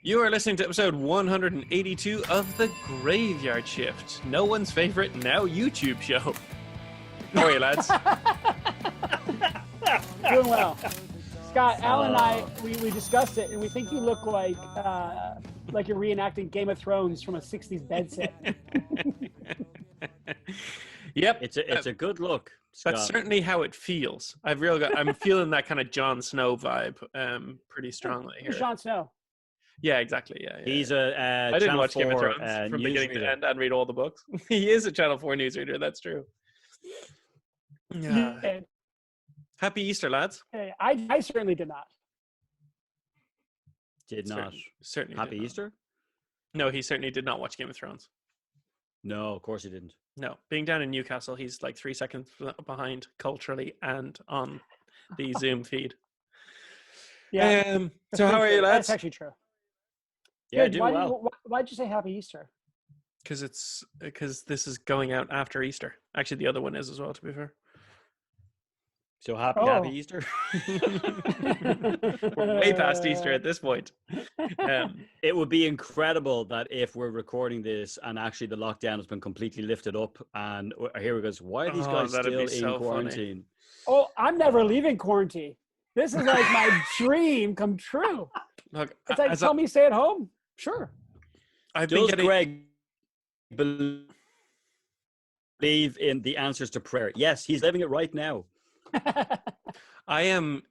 You are listening to episode 182 of The Graveyard Shift, no one's favorite now YouTube show. How are you, lads? Doing well. Scott, Al and I, we discussed it, and we think you look like you're reenacting Game of Thrones from a 60s bed set. Yep. It's a good look, Scott. That's certainly how it feels. I'm feeling that kind of Jon Snow vibe pretty strongly here. Jon Snow. Yeah, exactly. Yeah. He's I didn't Channel watch 4, Game of Thrones from beginning to end and read all the books. He is a Channel 4 newsreader, that's true. Yeah. Happy Easter, lads. I certainly did not. Did not. Certainly Happy did not. Easter? No, he certainly did not watch Game of Thrones. No, of course he didn't. No. Being down in Newcastle, he's like 3 seconds behind culturally and on the Zoom feed. Yeah. So how are you, lads? That's actually true. Yeah, Good. doing well. Why'd you say Happy Easter? Because this is going out after Easter. Actually, the other one is as well, to be fair. So happy Easter. We're way past Easter at this point. It would be incredible that if we're recording this and actually the lockdown has been completely lifted up and here it goes, why are these guys still in quarantine? Oh, I'm never leaving quarantine. This is like my dream come true. Look, it's like, tell me stay at home. Sure. Does Greg believe in the answers to prayer? Yes, he's living it right now. I am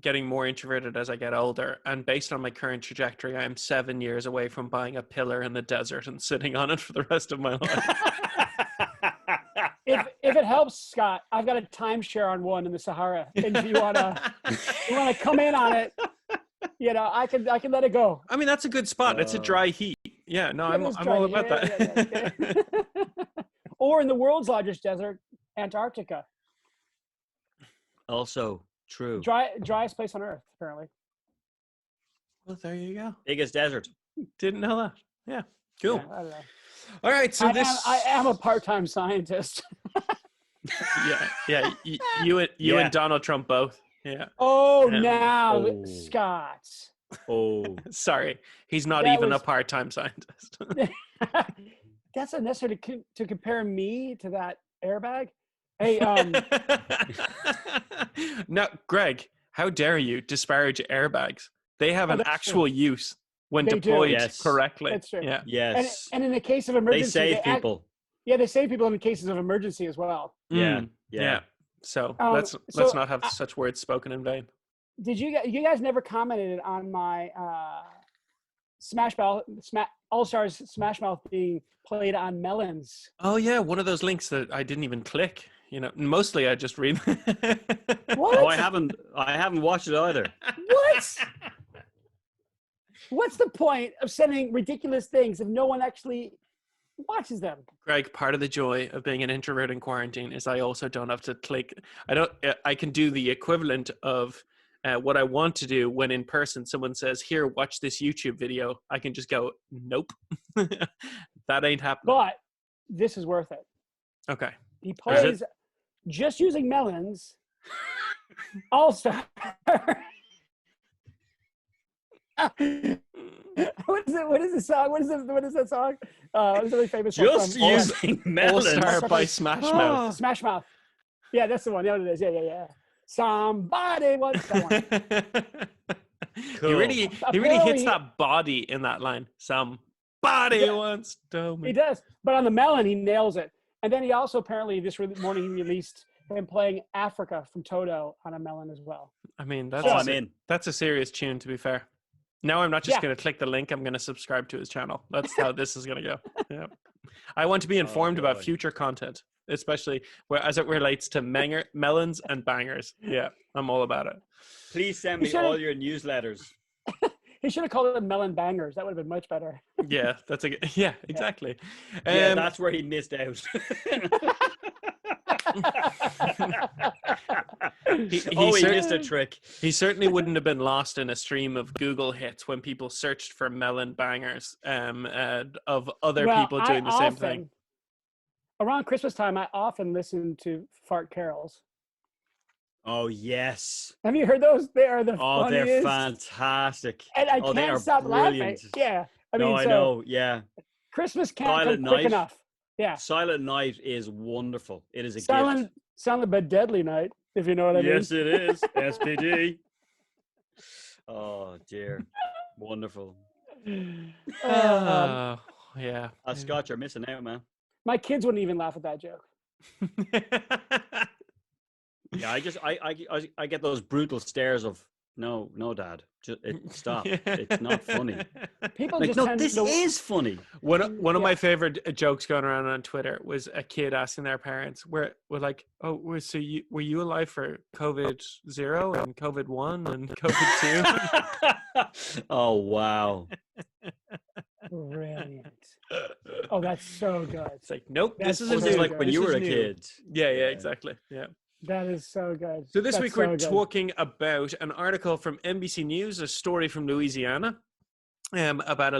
getting more introverted as I get older, and based on my current trajectory, I am 7 years away from buying a pillar in the desert and sitting on it for the rest of my life. If it helps, Scott, I've got a timeshare on one in the Sahara, and if you wanna come in on it, I can let it go. I mean, that's a good spot. It's a dry heat. Yeah, no, I'm all about that. Yeah. Or in the world's largest desert, Antarctica. Also true. Driest place on Earth, apparently. Well, there you go. Biggest desert. Didn't know that. Yeah, cool. Yeah, I don't know. All right, so I am a part-time scientist. yeah. You and Donald Trump both. Yeah. Scott. Oh, sorry, he's not even a part-time scientist. That's unnecessary to compare me to that airbag. Hey, no, Greg, how dare you disparage airbags? They have an actual use when deployed correctly. That's true. Yeah. Yes. And in the case of emergency, they save people. They save people in the cases of emergency as well. Yeah. So let's not have such words spoken in vain. Did you guys never commented on my All-Stars Smash Mouth being played on Melons? Oh yeah, one of those links that I didn't even click. Mostly I just read. What? Oh, I haven't watched it either. What? What's the point of sending ridiculous things if no one actually watches them? Greg, part of the joy of being an introvert in quarantine is I also don't have to click. I can do the equivalent of what I want to do when in person someone says, "Here, watch this YouTube video." I can just go, "Nope." That ain't happening. But this is worth it. Okay. He plays just using Melons. All-Star. What is the song? What is that song? It's a really famous song. Just using Melons. All-Star by Smash Mouth. Smash Mouth. Yeah, that's the one. Yeah, it is. Yeah. Somebody wants that one. Cool. He really hits that body in that line. Somebody wants to. He does, but on the melon, he nails it. And then he also apparently this morning he released him playing Africa from Toto on a melon as well. I mean, that's a serious tune, to be fair. Now I'm not just going to click the link. I'm going to subscribe to his channel. That's how this is going to go. Yeah. I want to be informed about future content, especially as it relates to melons and bangers. Yeah, I'm all about it. Please send me all your newsletters. He should have called it Melon Bangers. That would have been much better. Yeah, exactly. That's where he missed out. He missed a trick. He certainly wouldn't have been lost in a stream of Google hits when people searched for melon bangers of other people doing the same thing. Around Christmas time, I often listen to fart carols. Oh yes. Have you heard those? They are the Oh, funniest. they're fantastic. And I they can't are stop laughing. brilliant. Yeah. I know. Yeah. Christmas can't come quick enough. Yeah. Silent Night is wonderful. It is a silent but deadly night, if you know what I mean. Yes, it is. SPD. Oh dear. Wonderful. Yeah. Scott, you're missing out, man. My kids wouldn't even laugh at that joke. Yeah, I get those brutal stares of no, Dad, just stop. It's not funny. People like, just no, this is funny. One of my favorite jokes going around on Twitter was a kid asking their parents, "Were like, oh, so were you alive for COVID-0 and COVID-1 and COVID-2?" Oh wow! Brilliant. Oh, that's so good. It's like, nope. This is like when you were a kid. Yeah, exactly. Yeah. That is so good. So this week we're talking about an article from NBC News, a story from Louisiana, about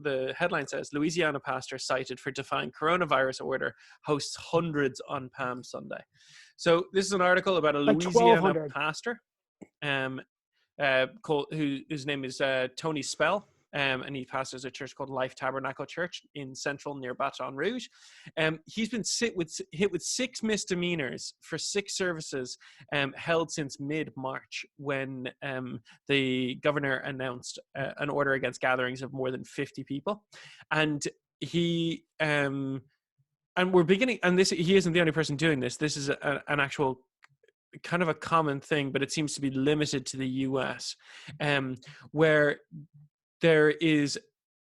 the headline says, Louisiana pastor cited for defying coronavirus order hosts hundreds on Palm Sunday. So this is an article about a Louisiana pastor whose name is Tony Spell. And he pastors a church called Life Tabernacle Church in central near Baton Rouge. He's been hit with 6 misdemeanors for 6 services held since mid-March when the governor announced an order against gatherings of more than 50 people. And he and we're beginning, and he isn't the only person doing this. This is an actual kind of a common thing, but it seems to be limited to the US, where there is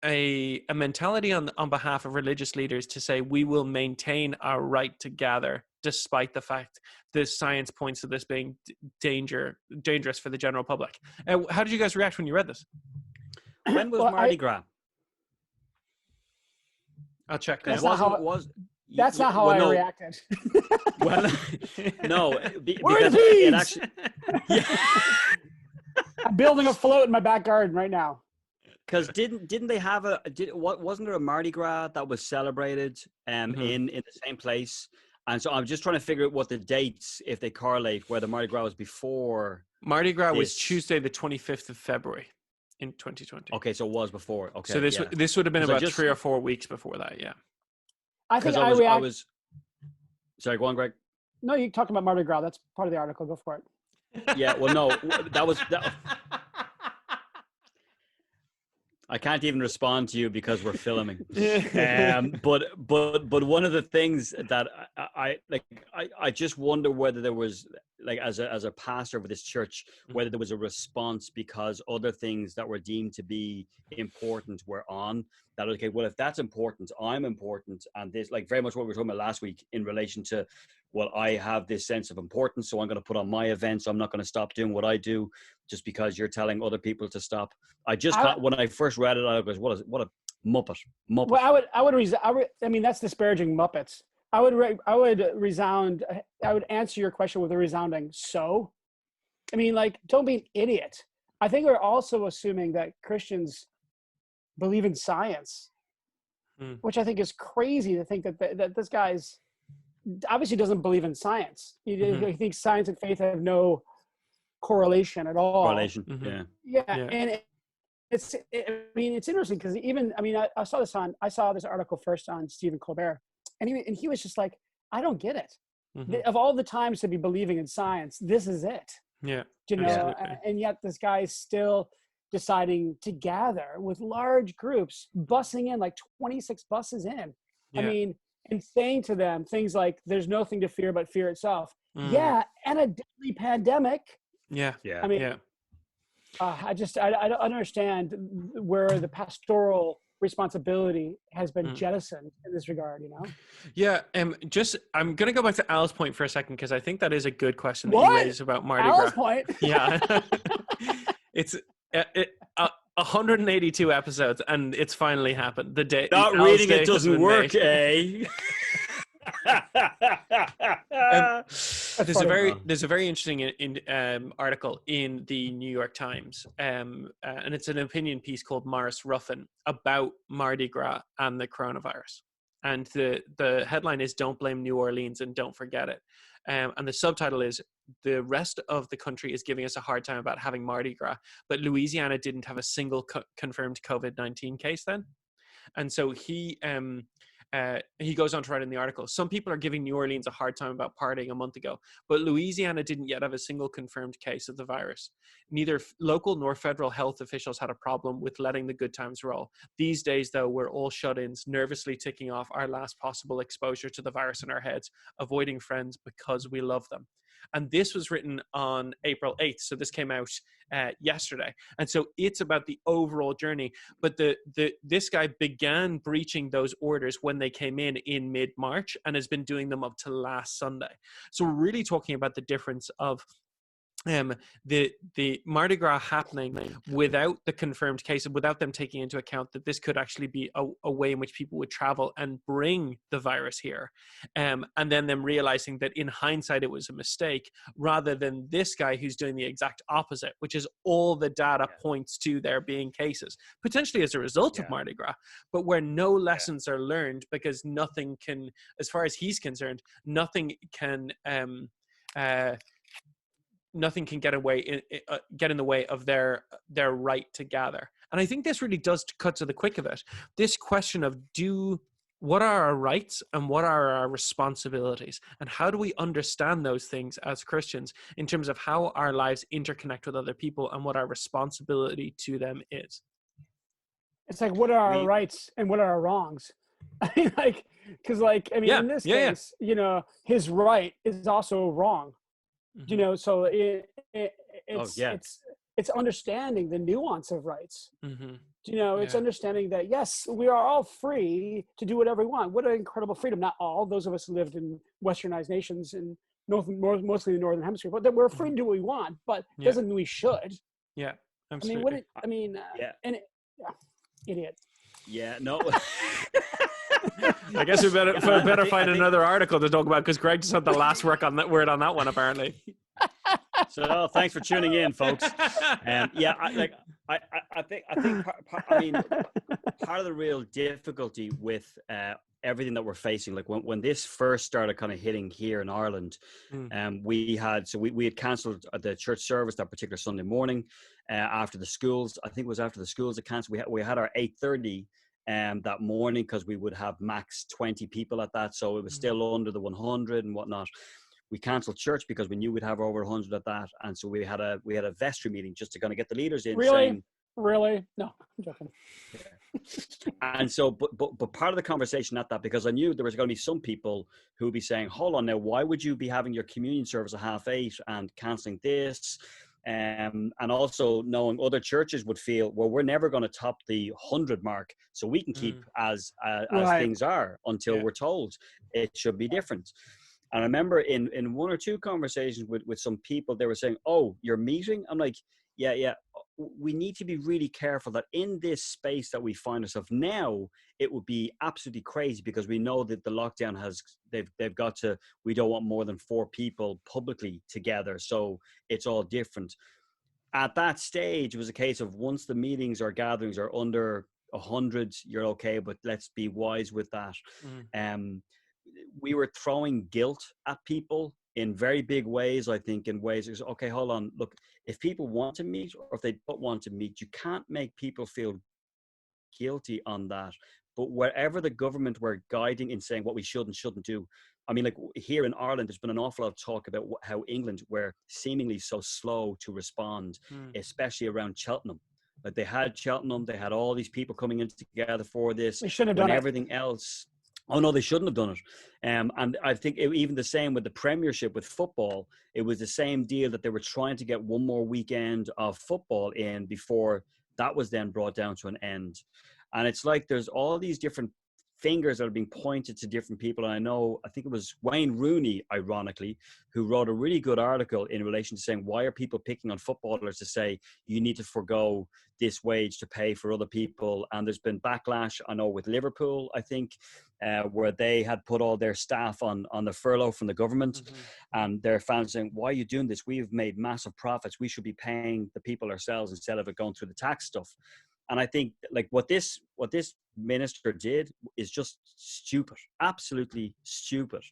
a mentality on behalf of religious leaders to say we will maintain our right to gather despite the fact the science points to this being dangerous for the general public. How did you guys react when you read this? When was Mardi Gras? I'll check. That's not how I reacted. Well, no, where are the it actually. Yeah. I'm building a float in my back garden right now. Because didn't they have wasn't there a Mardi Gras that was celebrated in the same place? And so I'm just trying to figure out what the dates, if they correlate, where the Mardi Gras was before. Mardi Gras was Tuesday, the 25th of February in 2020. Okay, so it was before. Okay, so this would have been about 3 or 4 weeks before that. Yeah. I think I was. Sorry, go on, Greg. No, you're talking about Mardi Gras. That's part of the article. Go for it. Yeah. Well, no, that. I can't even respond to you because we're filming. But one of the things that I just wonder whether there was, like, as a pastor of this church, whether there was a response because other things that were deemed to be important were on. That, okay, well, if that's important, I'm important, and this, like, very much what we were talking about last week in relation to, well, I have this sense of importance, so I'm going to put on my events. I'm not going to stop doing what I do just because you're telling other people to stop. When I first read it, I was, what a muppet. Well, I mean, that's disparaging Muppets. I would answer your question with a resounding so. I mean, like, don't be an idiot. I think we're also assuming that Christians believe in science, which I think is crazy to think that this guy's obviously doesn't believe in science. He thinks science and faith have no correlation at all. Yeah. And it's interesting because I saw this article first on Stephen Colbert, and he was just like, I don't get it. Of all the times to be believing in science, this is it. Yeah. And yet this guy is still deciding to gather with large groups, bussing in, like 26 buses in. Yeah. I mean, and saying to them things like, there's nothing to fear but fear itself. Yeah. And a deadly pandemic. Yeah. I mean, I don't understand where the pastoral responsibility has been jettisoned in this regard, Yeah. I'm going to go back to Al's point for a second, because I think that is a good question that you raised about Mardi Gras. Al's point? Yeah. It's 182 episodes, and it's finally happened. The day not reading it doesn't work, eh? There's a very interesting article in the New York Times, and it's an opinion piece called Morris Ruffin about Mardi Gras and the coronavirus. And the headline is "Don't blame New Orleans and don't forget it." And the subtitle is, "The rest of the country is giving us a hard time about having Mardi Gras, but Louisiana didn't have a single confirmed COVID-19 case then." And so he goes on to write in the article, "Some people are giving New Orleans a hard time about partying a month ago, but Louisiana didn't yet have a single confirmed case of the virus. Neither local nor federal health officials had a problem with letting the good times roll. These days, though, we're all shut-ins, nervously ticking off our last possible exposure to the virus in our heads, avoiding friends because we love them." And this was written on April 8th. So this came out yesterday. And so it's about the overall journey. But this guy began breaching those orders when they came in mid-March, and has been doing them up to last Sunday. So we're really talking about the difference of the Mardi Gras happening without the confirmed case, without them taking into account that this could actually be a way in which people would travel and bring the virus here, and then them realizing that in hindsight it was a mistake, rather than this guy who's doing the exact opposite, which is all the data points to there being cases, potentially as a result of Mardi Gras, but where no lessons are learned, because nothing can, as far as he's concerned, nothing can get in the way of their right to gather. And I think this really does cut to the quick of it. This question of what are our rights and what are our responsibilities, and how do we understand those things as Christians in terms of how our lives interconnect with other people and what our responsibility to them is. It's like, what are our rights and what are our wrongs? I mean, in this case, his right is also wrong. Mm-hmm. So it's understanding the nuance of rights. Mm-hmm. It's understanding that, yes, we are all free to do whatever we want. What an incredible freedom. Not all, those of us who lived in westernized nations and mostly the Northern Hemisphere, but that we're free to do what we want, but doesn't mean we should. Yeah, absolutely. Idiot. Yeah, no. I guess we better find another article to talk about, because Greg just had the last word on that one, apparently. So thanks for tuning in, folks. I think part of the real difficulty with everything that we're facing, like when this first started kind of hitting here in Ireland, we had cancelled the church service that particular Sunday morning after the schools. I think it was after the schools had cancelled. We had our 8:30 that morning, because we would have max 20 people at that, so it was still under the 100 and whatnot. We cancelled church because we knew we'd have over 100 at that, and so we had a vestry meeting just to kind of get the leaders in. Really? No, I'm joking. And so, but part of the conversation at that, because I knew there was going to be some people who would be saying, "Hold on now, why would you be having your communion service at 8:30 and cancelling this?" And also knowing other churches would feel, well, we're never going to top the 100 mark, so we can keep as things are until we're told it should be different. And I remember in one or two conversations with some people, they were saying, "Oh, you're meeting?" I'm like, yeah. We need to be really careful that in this space that we find ourselves now, it would be absolutely crazy, because we know that the lockdown they've got to, we don't want more than 4 people publicly together. So it's all different. At that stage, it was a case of, once the meetings or gatherings are under 100, you're okay, but let's be wise with that. We were throwing guilt at people in very big ways, I think, in ways, okay, hold on, look, if people want to meet or if they don't want to meet, you can't make people feel guilty on that. But wherever the government were guiding in saying what we should and shouldn't do, I mean, like here in Ireland, there's been an awful lot of talk about how England were seemingly so slow to respond, especially around Cheltenham. Like they had Cheltenham, they had all these people coming in together for this. They shouldn't have done everything else. Oh, no, they shouldn't have done it. And I think even the same with the Premiership with football, it was the same deal, that they were trying to get one more weekend of football in before that was then brought down to an end. And it's like there's all these different fingers that are being pointed to different people. And I think it was Wayne Rooney, ironically, who wrote a really good article in relation to saying, why are people picking on footballers to say you need to forgo this wage to pay for other people? And there's been backlash, I know, with Liverpool, I think, where they had put all their staff on the furlough from the government. And their fans saying, why are you doing this? We've made massive profits. We should be paying the people ourselves instead of it going through the tax stuff. And I think like what this minister did is just stupid, absolutely stupid.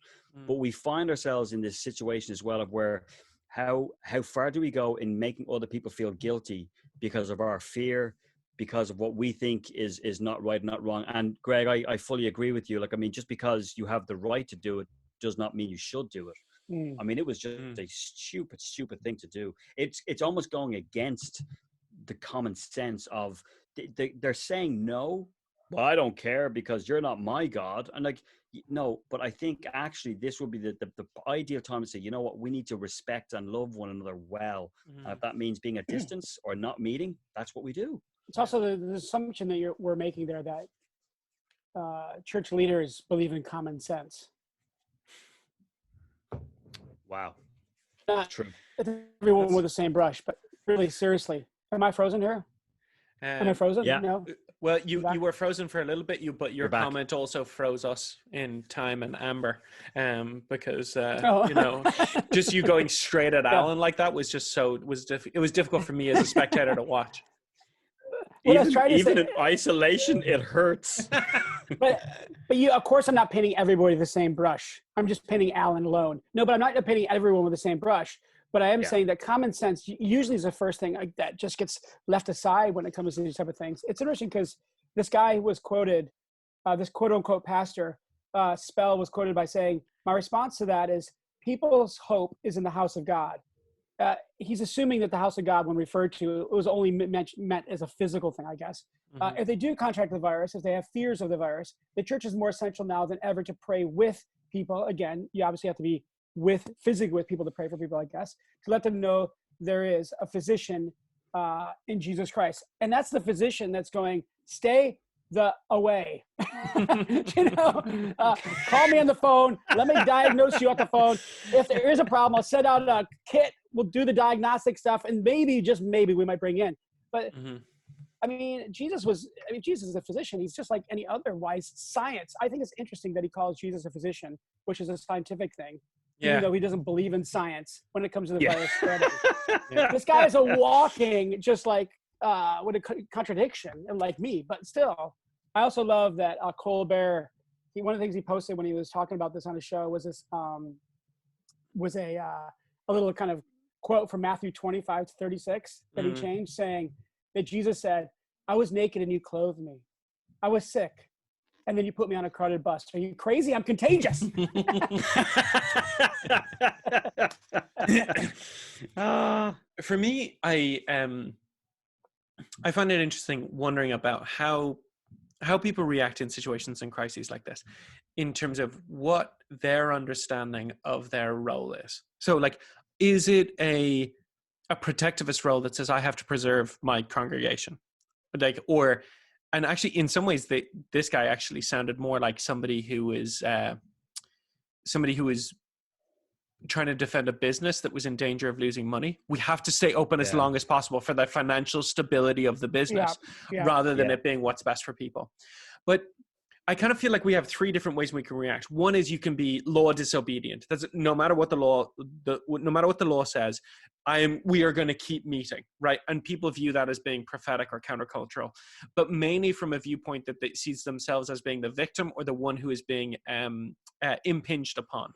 But we find ourselves in this situation as well of where how far do we go in making other people feel guilty because of our fear, because of what we think is not right, not wrong. And Greg, I fully agree with you. Like, I mean, just because you have the right to do it does not mean you should do it. I mean, it was just a stupid thing to do. It's almost going against the common sense of they're saying no, well, I don't care because you're not my God. And like, no, but I think actually this would be the ideal time to say, you know what, we need to respect and love one another well. And if that means being a distance or not meeting, that's what we do. It's also the assumption that we're making there that church leaders believe in common sense. Wow. Not true. Everyone with the same brush, but really seriously, am I frozen here? Am I frozen? Yeah. No. Well, you were frozen for a little bit, but your back. comment also froze us in time and Amber, because Oh. you know, just you going straight at Alan like that was just it was difficult for me as a spectator to watch. Even in isolation, it hurts. but you, of course, I'm not painting everybody with the same brush. I'm just painting Alan alone. No, but I'm not painting everyone with the same brush. But I am saying that common sense usually is the first thing that just gets left aside when it comes to these type of things. It's interesting because this guy was quoted, this quote unquote pastor, Spell was quoted by saying, my response to that is people's hope is in the house of God. He's assuming that the house of God, when referred to, it was only meant as a physical thing, I guess. If they do contract the virus, if they have fears of the virus, the church is more essential now than ever to pray with people. Again, you obviously have to be physically with people to pray for people, I guess, to let them know there is a physician in Jesus Christ. And that's the physician that's going, stay the away. Call me on the phone. Let me diagnose you on the phone. If there is a problem, I'll send out a kit. We'll do the diagnostic stuff. And maybe, just maybe, we might bring in. But I mean, Jesus is a physician. He's just like any other wise science. I think it's interesting that he calls Jesus a physician, which is a scientific thing. Even though he doesn't believe in science when it comes to the virus spreading. This guy is a walking, just like, with a contradiction, like me, but still. I also love that Colbert, one of the things he posted when he was talking about this on his show was this, was a little kind of quote from Matthew 25-36 that he changed, saying that Jesus said, I was naked and you clothed me. I was sick. And then you put me on a crowded bus. Are you crazy? I'm contagious. For me, I find it interesting wondering about how people react in situations and crises like this, in terms of what their understanding of their role is. So, like, is it a protectivist role that says I have to preserve my congregation, and actually, in some ways, this guy actually sounded more like somebody who is trying to defend a business that was in danger of losing money. We have to stay open as long as possible for the financial stability of the business, rather than it being what's best for people. But I kind of feel like we have three different ways we can react. One is you can be law disobedient. That's no matter what the law says, we are going to keep meeting, right? And people view that as being prophetic or countercultural, but mainly from a viewpoint that they sees themselves as being the victim or the one who is being impinged upon.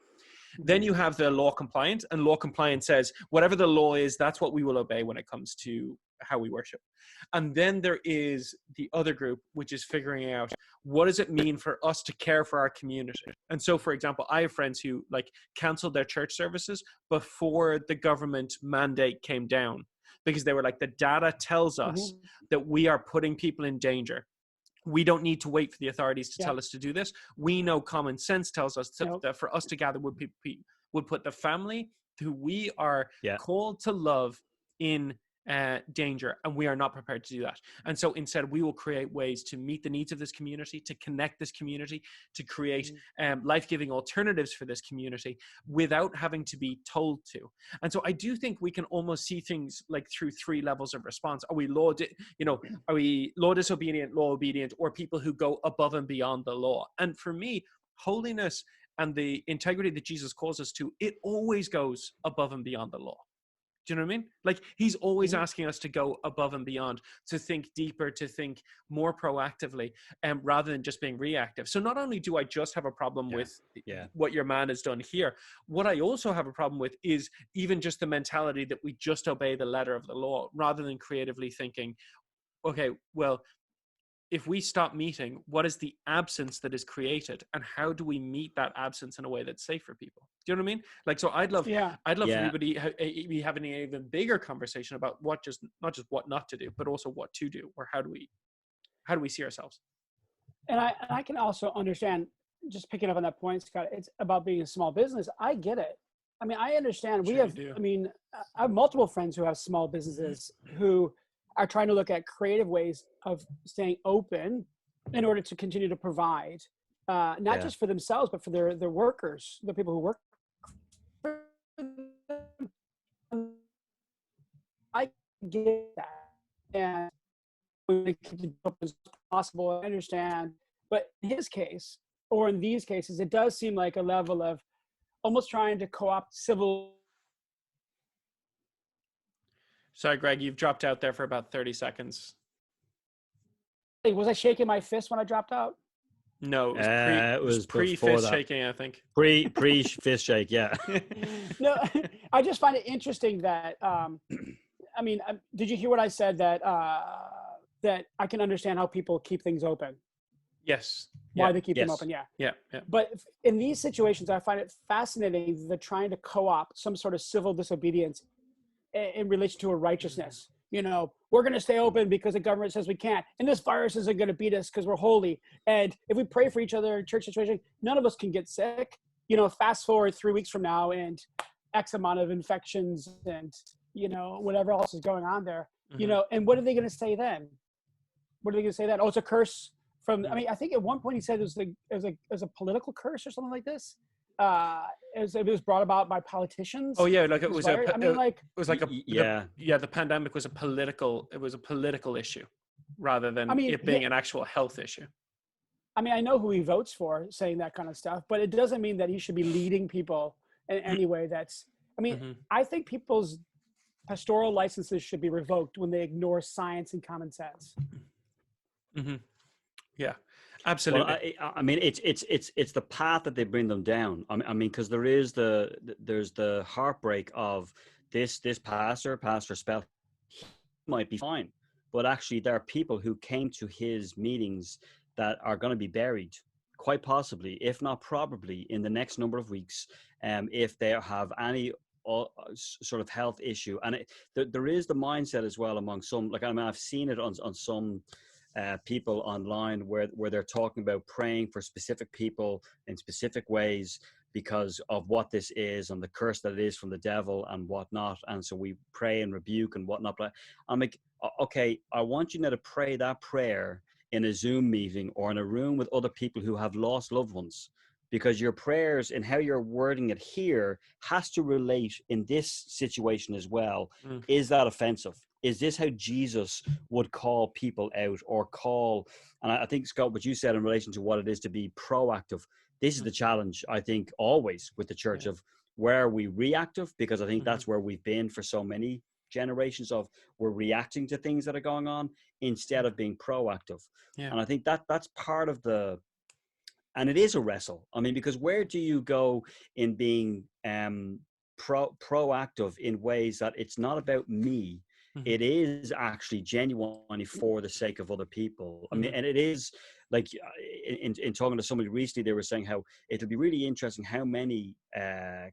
Then you have the law compliant, and law compliant says whatever the law is, that's what we will obey when it comes to how we worship. And then there is the other group, which is figuring out what does it mean for us to care for our community. And so, for example, I have friends who canceled their church services before the government mandate came down, because they were like, the data tells us that we are putting people in danger. We don't need to wait for the authorities to tell us to do this. We know common sense tells us that for us to gather would put the family who we are called to love in danger, and we are not prepared to do that. And so instead, we will create ways to meet the needs of this community, to connect this community, to create life-giving alternatives for this community without having to be told to. And so I do think we can almost see things like through three levels of response. Are we law disobedient, law obedient, or people who go above and beyond the law? And for me, holiness and the integrity that Jesus calls us to, it always goes above and beyond the law. Do you know what I mean? Like, he's always asking us to go above and beyond, to think deeper, to think more proactively, rather than just being reactive. So not only do I just have a problem with what your man has done here, what I also have a problem with is even just the mentality that we just obey the letter of the law, rather than creatively thinking, okay, well, if we stop meeting, what is the absence that is created, and how do we meet that absence in a way that's safe for people? Do you know what I mean? Like, so I'd love for be having an even bigger conversation about not just what not to do, but also what to do, or how do we see ourselves? And I can also understand, just picking up on that point, Scott, it's about being a small business. I get it. I mean, I understand. I have multiple friends who have small businesses who are trying to look at creative ways of staying open in order to continue to provide, not just for themselves, but for their workers, the people who work for them. I get that. And we keep it open as possible, I understand. But in his case, or in these cases, it does seem like a level of almost trying to co-opt civil. Sorry, Greg, you've dropped out there for about 30 seconds. Was I shaking my fist when I dropped out? No, it was pre-fist shaking, I think. Pre-fist shake, yeah. No, I just find it interesting that, did you hear what I said, that I can understand how people keep things open? Yes. Why they keep them open, Yeah. But in these situations, I find it fascinating that trying to co-opt some sort of civil disobedience in relation to a righteousness. You know, we're going to stay open because the government says we can't, and this virus isn't going to beat us because we're holy. And if we pray for each other in church situation, none of us can get sick. You know, fast forward 3 weeks from now, and X amount of infections, and whatever else is going on there. And what are they going to say then? What are they going to say then? Oh, it's a curse from. I mean, I think at one point he said it was a political curse or something like this. It was brought about by politicians. Oh yeah, like it was the pandemic was a political issue rather than it being an actual health issue. I mean, I know who he votes for saying that kind of stuff, but it doesn't mean that he should be leading people in any way that's, I think people's pastoral licenses should be revoked when they ignore science and common sense. Yeah, absolutely. Well, it's the path that they bring them down. I mean, because there's the heartbreak of this Pastor Spell. He might be fine, but actually there are people who came to his meetings that are going to be buried, quite possibly, if not probably, in the next number of weeks, if they have any sort of health issue. And there is the mindset as well among some. Like, I mean, I've seen it on some people online where they're talking about praying for specific people in specific ways because of what this is and the curse that it is from the devil and whatnot. And so we pray and rebuke and whatnot. But I'm like, okay, I want you now to pray that prayer in a Zoom meeting or in a room with other people who have lost loved ones, because your prayers and how you're wording it here has to relate in this situation as well. Is that offensive? Is this how Jesus would call people out or call? And I think, Scott, what you said in relation to what it is to be proactive, this is the challenge, I think, always with the church of where are we reactive? Because I think that's where we've been for so many generations of we're reacting to things that are going on instead of being proactive. Yeah. And I think that's part of and it is a wrestle. I mean, because where do you go in being proactive in ways that it's not about me? It is actually genuinely for the sake of other people. I mean, and it is like in talking to somebody recently, they were saying how it'll be really interesting how many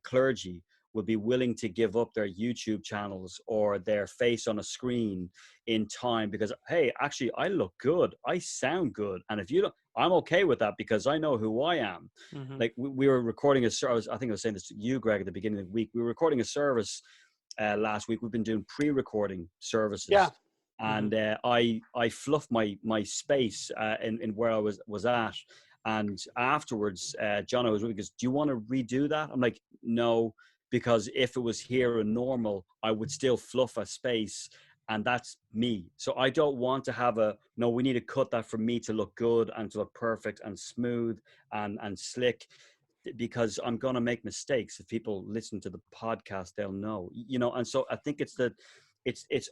clergy would be willing to give up their YouTube channels or their face on a screen in time because, hey, actually, I look good. I sound good. And if you don't, I'm okay with that because I know who I am. Like we were recording a service. I think I was saying this to you, Greg, at the beginning of the week. We were recording a service last week. We've been doing pre-recording services. Yeah. And I fluffed my space in where I was at. And afterwards, John was with me, goes, do you want to redo that? I'm like, no, because if it was here and normal, I would still fluff a space. And that's me. So I don't want to have we need to cut that for me to look good and to look perfect and smooth and slick. because I'm going to make mistakes. If people listen to the podcast, they'll know, and so I think it's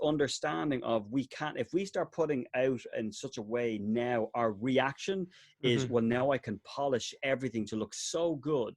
understanding of, we can't, if we start putting out in such a way now, our reaction is, well, now I can polish everything to look so good,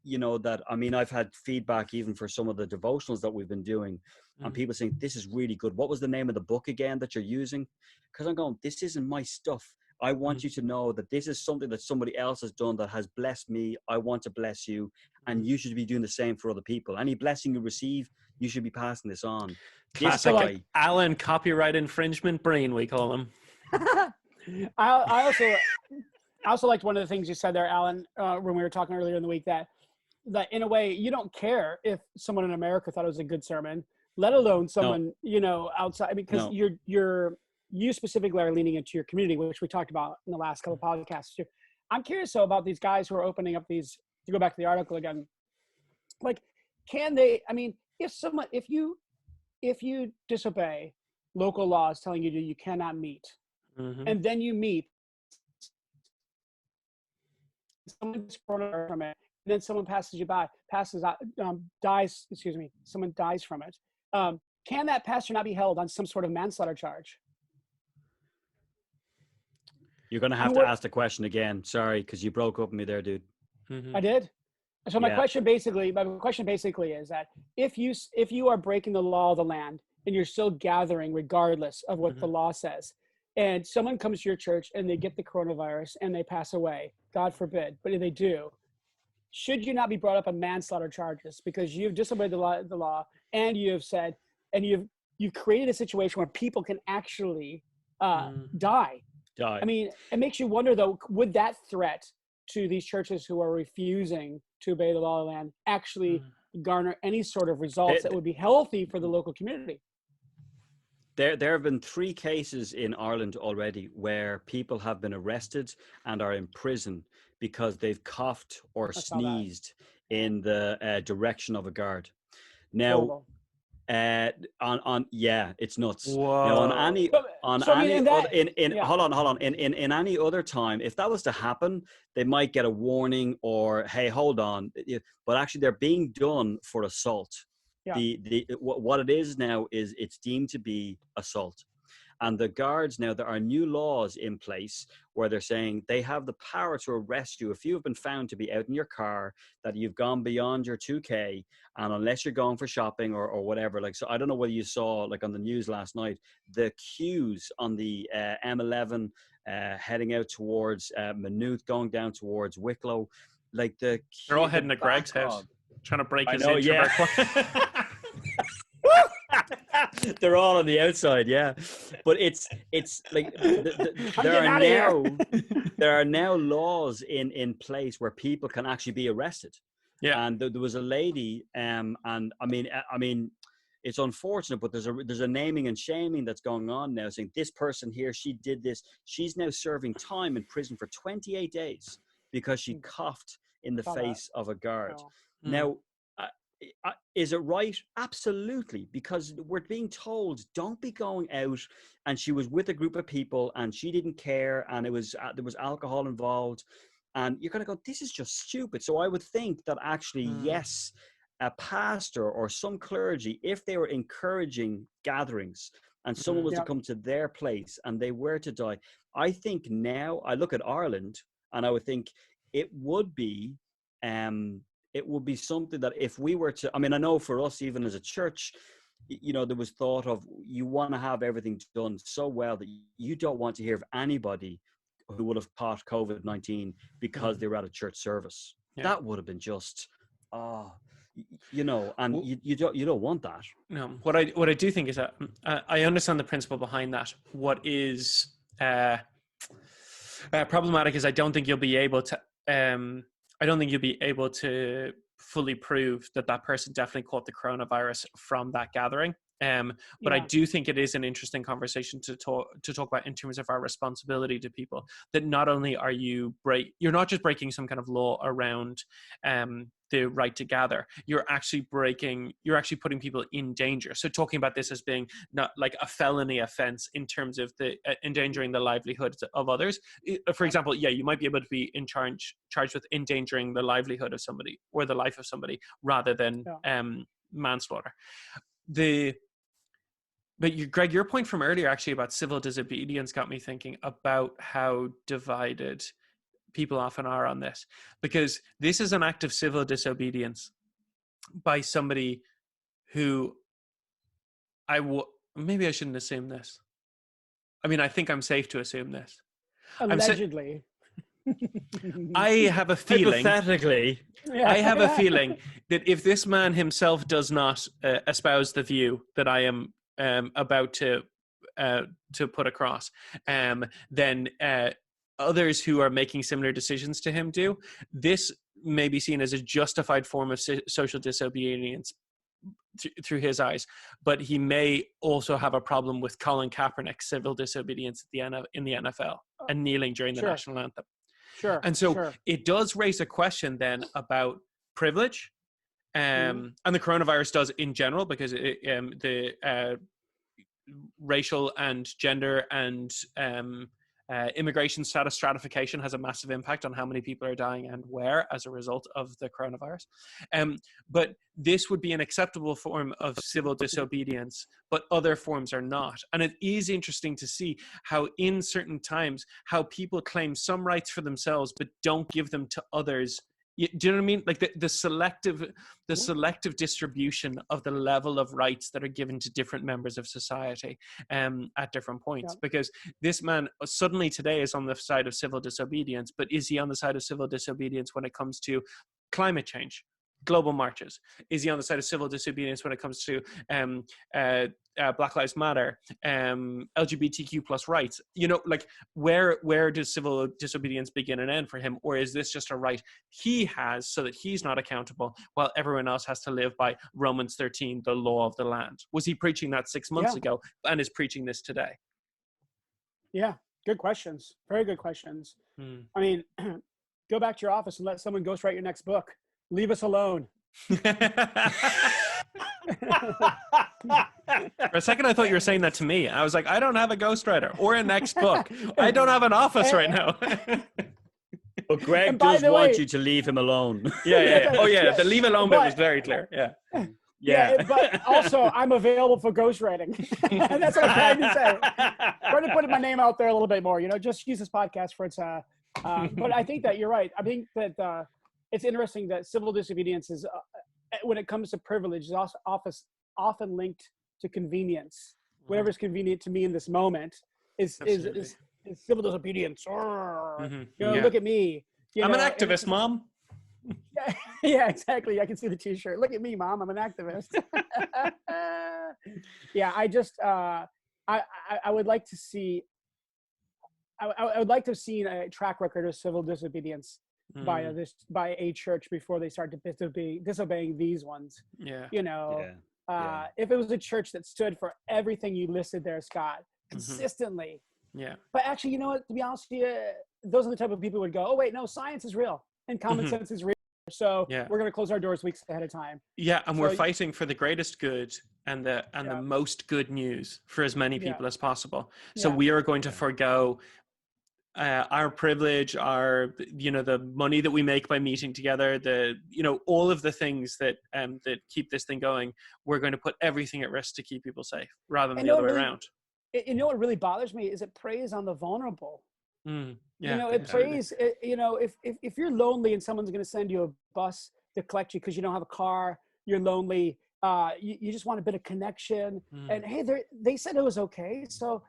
that, I mean, I've had feedback even for some of the devotionals that we've been doing, and people saying, this is really good. What was the name of the book again that you're using? Because I'm going, this isn't my stuff. I want you to know that this is something that somebody else has done that has blessed me. I want to bless you, and you should be doing the same for other people. Any blessing you receive, you should be passing this on. Classic, like Alan copyright infringement brain, we call him. I also liked one of the things you said there, Alan, when we were talking earlier in the week, that in a way you don't care if someone in America thought it was a good sermon, let alone someone outside, because you specifically are leaning into your community, which we talked about in the last couple of podcasts too. I'm curious though about these guys who are opening up these, to go back to the article again, like, can they, I mean, if you disobey local laws telling you cannot meet, and then you meet, someone gets coronavirus from it, and then someone someone dies from it, can that pastor not be held on some sort of manslaughter charge? You're going to have to ask the question again. Sorry, because you broke up on me there, dude. I did. So my question basically is that if you are breaking the law of the land and you're still gathering regardless of what the law says, and someone comes to your church and they get the coronavirus and they pass away, God forbid, but if they do, should you not be brought up on manslaughter charges because you've disobeyed the law, and you have said, and you've created a situation where people can actually die? I mean, it makes you wonder though, would that threat to these churches who are refusing to obey the law of the land actually garner any sort of results that would be healthy for the local community? There have been 3 cases in Ireland already where people have been arrested and are in prison because they've coughed or sneezed in the direction of a guard. Now, it's nuts. Whoa. Now, in any other time, if that was to happen, they might get a warning or, hey, hold on. But actually, they're being done for assault. What it is now is it's deemed to be assault. And the guards now, there are new laws in place where they're saying they have the power to arrest you if you have been found to be out in your car, that you've gone beyond your 2K, and unless you're going for shopping or whatever. Like, so I don't know whether you saw, like on the news last night, the queues on the M11 heading out towards Maynooth, going down towards Wicklow. Like they're all heading to Greg's house, trying to break his introvert. Yeah. They're all on the outside, but it's like there are now laws in place where people can actually be arrested. And there was a lady, and I mean, it's unfortunate, but there's a naming and shaming that's going on now, saying this person here, she did this. She's now serving time in prison for 28 days because she coughed in the face of a guard. Now, is it right? Absolutely, because we're being told don't be going out, and she was with a group of people and she didn't care, and there was alcohol involved, and you're going to go, this is just stupid. So I would think that actually, yes, a pastor or some clergy, if they were encouraging gatherings and someone was to come to their place and they were to die, I think now I look at Ireland and I would think it would be something that if we were to, I mean, I know for us, even as a church, there was thought of, you want to have everything done so well that you don't want to hear of anybody who would have caught COVID-19 because they were at a church service. That would have been just, you don't want that. No, what I do think is that I understand the principle behind that. What is problematic is I don't think you'll be able to fully prove that person definitely caught the coronavirus from that gathering. But I do think it is an interesting conversation to talk about in terms of our responsibility to people. That not only are you're not just breaking some kind of law around the right to gather, you're actually putting people in danger. So talking about this as being not like a felony offense in terms of the endangering the livelihoods of others. For example, you might be able to be charged with endangering the livelihood of somebody or the life of somebody rather than manslaughter. But Greg, your point from earlier actually about civil disobedience got me thinking about how divided people often are on this, because this is an act of civil disobedience by somebody who maybe I shouldn't assume this. I mean, I think I'm safe to assume this. Allegedly. I have a feeling. Hypothetically. I have a feeling that if this man himself does not espouse the view that I am about to put across, then others who are making similar decisions to him do. This may be seen as a justified form of social disobedience through his eyes, but he may also have a problem with Colin Kaepernick's civil disobedience in the NFL and kneeling during the national anthem. Sure. And so it does raise a question then about privilege, and the coronavirus does in general, because the racial and gender and immigration status stratification has a massive impact on how many people are dying and where as a result of the coronavirus. But this would be an acceptable form of civil disobedience, but other forms are not. And it is interesting to see how in certain times, how people claim some rights for themselves, but don't give them to others. Do you know what I mean? Like the selective distribution of the level of rights that are given to different members of society at different points. Because this man suddenly today is on the side of civil disobedience, but is he on the side of civil disobedience when it comes to climate change, global marches? Is he on the side of civil disobedience when it comes to Black Lives Matter, LGBTQ plus rights? You know, like where does civil disobedience begin and end for him? Or is this just a right he has so that he's not accountable while everyone else has to live by Romans 13, the law of the land? Was he preaching that 6 months ago and is preaching this today? Yeah, good questions. Very good questions. I mean, go back to your office and let someone ghostwrite your next book. Leave us alone. For a second, I thought you were saying that to me. I was like, I don't have a ghostwriter or a next book. I don't have an office right now. But Greg does want you to leave him alone. Yeah. Oh, yeah. The leave alone bit was very clear. Yeah. But also, I'm available for ghostwriting. That's what I'm trying to say. Trying to put my name out there a little bit more. You know, just use this podcast for its. But I think that you're right. I think that it's interesting that civil disobedience is, when it comes to privilege, is often linked to convenience. Whatever's convenient to me in this moment is civil disobedience. Look at me. I'm an activist, Mom. Yeah, exactly. I can see the T-shirt. Look at me, Mom. I'm an activist. I just I would like to see. I would like to have seen a track record of civil disobedience by a church before they start disobeying these ones. If it was a church that stood for everything you listed there, Scott, consistently. But actually, you know what? To be honest with you, those are the type of people who would go, "Oh wait, no, science is real and common sense is real. So we're going to close our doors weeks ahead of time." Yeah, and we're fighting for the greatest good and the most good news for as many people as possible. So we are going to forego our privilege, the money that we make by meeting together, all of the things that keep this thing going. We're going to put everything at risk to keep people safe, rather than the other way around. You know what really bothers me is it preys on the vulnerable. It preys. If you're lonely and someone's going to send you a bus to collect you because you don't have a car, you're lonely. You just want a bit of connection. And hey, they said it was okay, so.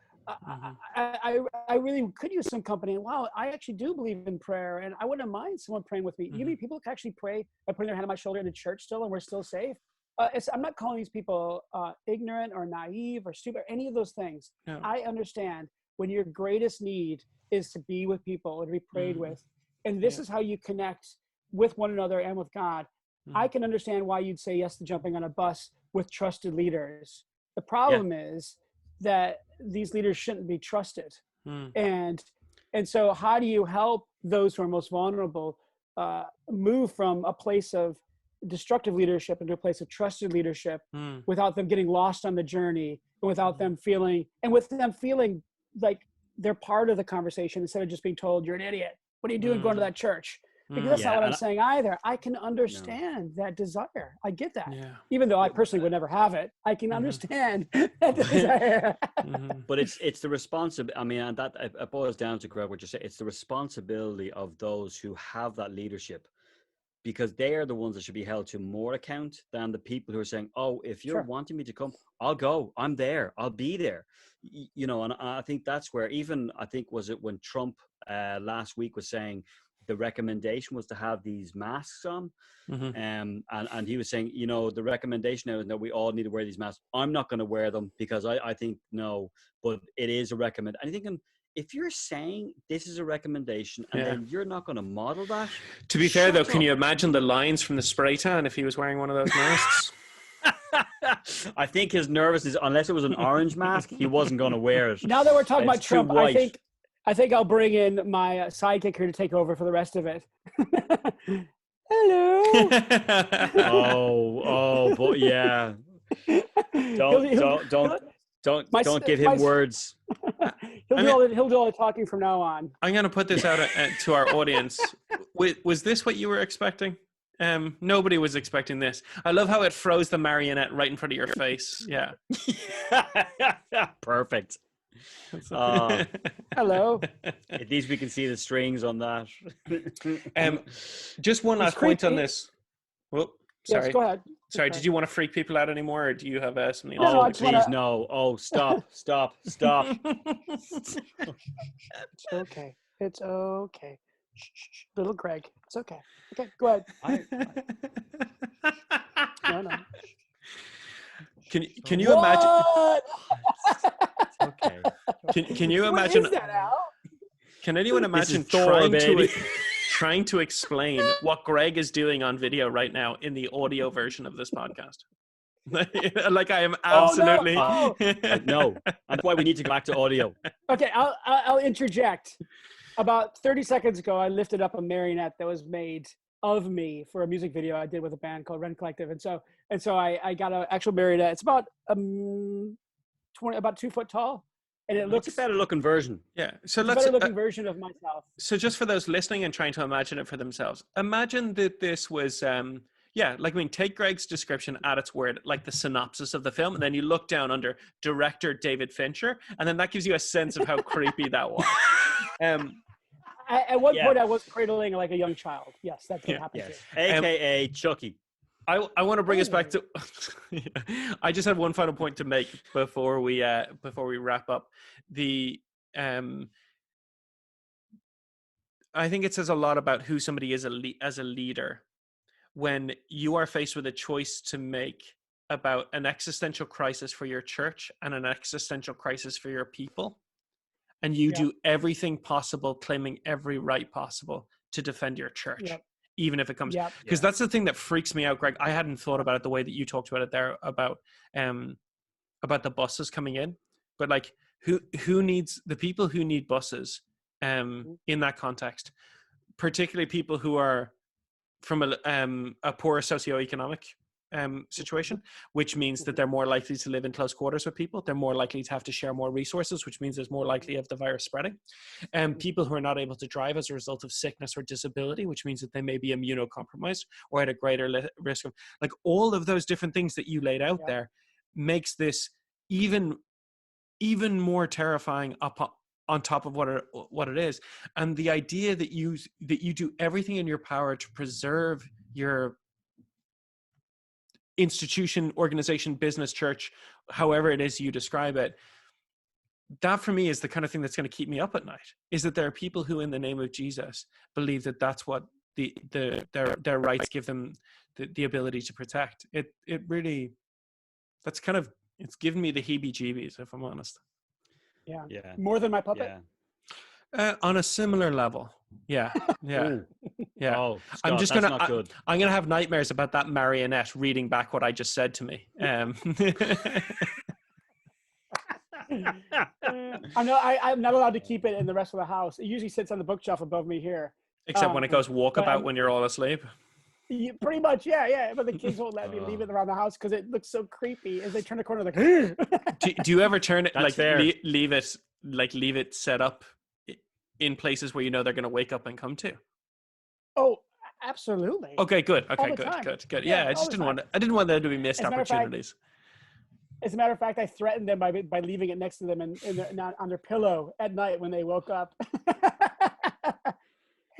I really could use some company. And wow, I actually do believe in prayer, and I wouldn't mind someone praying with me. You mean people can actually pray by putting their hand on my shoulder in the church still, and we're still safe? I'm not calling these people ignorant or naive or stupid or any of those things. No. I understand when your greatest need is to be with people and to be prayed with, and this is how you connect with one another and with God. I can understand why you'd say yes to jumping on a bus with trusted leaders. The problem is that these leaders shouldn't be trusted. And so how do you help those who are most vulnerable move from a place of destructive leadership into a place of trusted leadership without them getting lost on the journey, and without them feeling like they're part of the conversation instead of just being told, you're an idiot. What are you doing going to that church? Because that's not what I'm saying either. I can understand that desire. I get that. Yeah. Even though I personally would never have it, I can understand that desire. But it's the responsibility. I mean, and that it boils down to, Greg, what you say. It's the responsibility of those who have that leadership, because they are the ones that should be held to more account than the people who are saying, oh, if you're wanting me to come, I'll go. I'm there. I'll be there. You know, and I think that's where, even, I think, was it when Trump last week was saying the recommendation was to have these masks on. And he was saying, you know, the recommendation now is that we all need to wear these masks. I'm not going to wear them because I think no, but it is a recommend. And I'm thinking, if you're saying this is a recommendation and then you're not going to model that. To be fair, though, can you imagine the lines from the spray tan if he was wearing one of those masks? I think his nervousness, unless it was an orange mask, he wasn't going to wear it. Now that we're talking about Trump, I think I'll bring in my sidekick here to take over for the rest of it. Hello. But yeah. Don't give him words. He'll do all the talking from now on. I'm going to put this out to our audience. Was this what you were expecting? Nobody was expecting this. I love how it froze the marionette right in front of your face. Yeah. Perfect. Hello. At least we can see the strings on that. Just one last point on this. Well, sorry. Yes, go ahead. Sorry, did you want to freak people out anymore, or do you have something else? No, please, no. Oh, stop. It's okay. It's okay. Shh, little Greg. It's okay. Okay, go ahead. No. Can you imagine? Okay. Can you imagine? What is that, Al? Can anyone imagine trying to explain what Greg is doing on video right now in the audio version of this podcast? Like I am absolutely no. No. That's why we need to go back to audio. Okay, I'll interject. About 30 seconds ago, I lifted up a marionette that was made of me for a music video I did with a band called Ren Collective, and so I got an actual marionette. It's about about 2 foot tall, and it looks a better looking version. Yeah, so let's better looking version of myself. So just for those listening and trying to imagine it for themselves, imagine that this was take Greg's description at its word, like the synopsis of the film, and then you look down under director David Fincher, and then that gives you a sense of how creepy that was. At one point, I was cradling like a young child. Yes, that's what happened. Yes. AKA Chucky. I want to bring us back to. I just have one final point to make before we wrap up. I think it says a lot about who somebody is as a leader when you are faced with a choice to make about an existential crisis for your church and an existential crisis for your people. And you do everything possible, claiming every right possible to defend your church, even if it comes. Because that's the thing that freaks me out, Greg. I hadn't thought about it the way that you talked about it there, about the buses coming in. But like, who needs the people who need buses in that context, particularly people who are from a poor socioeconomic situation, which means that they're more likely to live in close quarters with people. They're more likely to have to share more resources, which means there's more likely of the virus spreading. People who are not able to drive as a result of sickness or disability, which means that they may be immunocompromised or at a greater risk of, like, all of those different things that you laid out there makes this even more terrifying on top of what it is. And the idea that you do everything in your power to preserve your institution, organization, business, church, however it is you describe it, that for me is the kind of thing that's going to keep me up at night, is that there are people who in the name of Jesus believe that that's what their rights give them the ability to protect. It really, that's kind of, it's given me the heebie-jeebies, if I'm honest. Yeah. More than my puppet? On a similar level. Yeah. Oh, Scott, I'm gonna have nightmares about that marionette reading back what I just said to me. I'm not allowed to keep it in the rest of the house. It usually sits on the bookshelf above me here. Except when it goes walkabout when you're all asleep. Pretty much, yeah. But the kids won't let me leave it around the house because it looks so creepy as they turn the corner. Like, do you ever turn it That's leave it set up in places where you know they're going to wake up and come to? Oh, absolutely. Okay, good. All Okay, the time. good. Yeah, I didn't want there to be missed opportunities. As a matter of fact, I threatened them by leaving it next to them on their pillow at night when they woke up.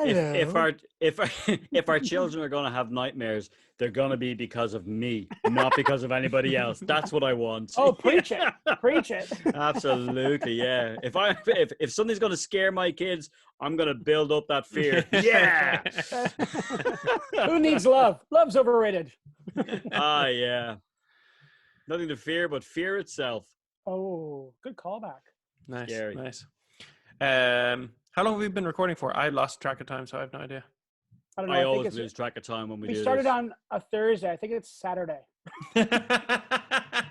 If our children are going to have nightmares, they're going to be because of me, not because of anybody else. That's what I want. Oh, preach it. Absolutely, yeah. If something's going to scare my kids, I'm going to build up that fear. Yeah. Who needs love? Love's overrated. Yeah. Nothing to fear but fear itself. Oh, good callback. Nice, Scary. Nice. How long have we been recording for? I lost track of time, so I have no idea. I don't know. I always lose track of time when we do this. We started on a Thursday. I think it's Saturday.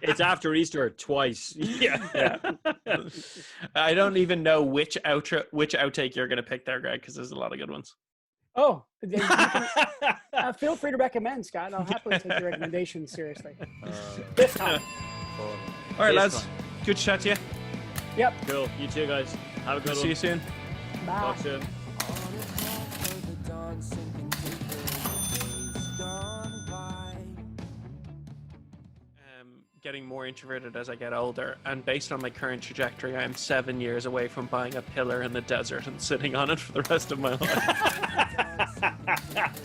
It's after Easter twice. Yeah. I don't even know which outtake you're going to pick there, Greg, because there's a lot of good ones. Oh, feel free to recommend, Scott, and I'll happily take your recommendations seriously. This time. All right, lads. Good to chat to you. Yep. Cool. You too, guys. Have a good one. See you soon. Bye. Talk soon. Getting more introverted as I get older, and based on my current trajectory, I am 7 years away from buying a pillar in the desert and sitting on it for the rest of my life.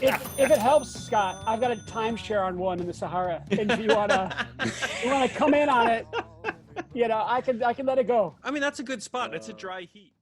If it helps, Scott, I've got a timeshare on one in the Sahara, and if you wanna come in on it, I can let it go. I mean, that's a good spot. It's a dry heat.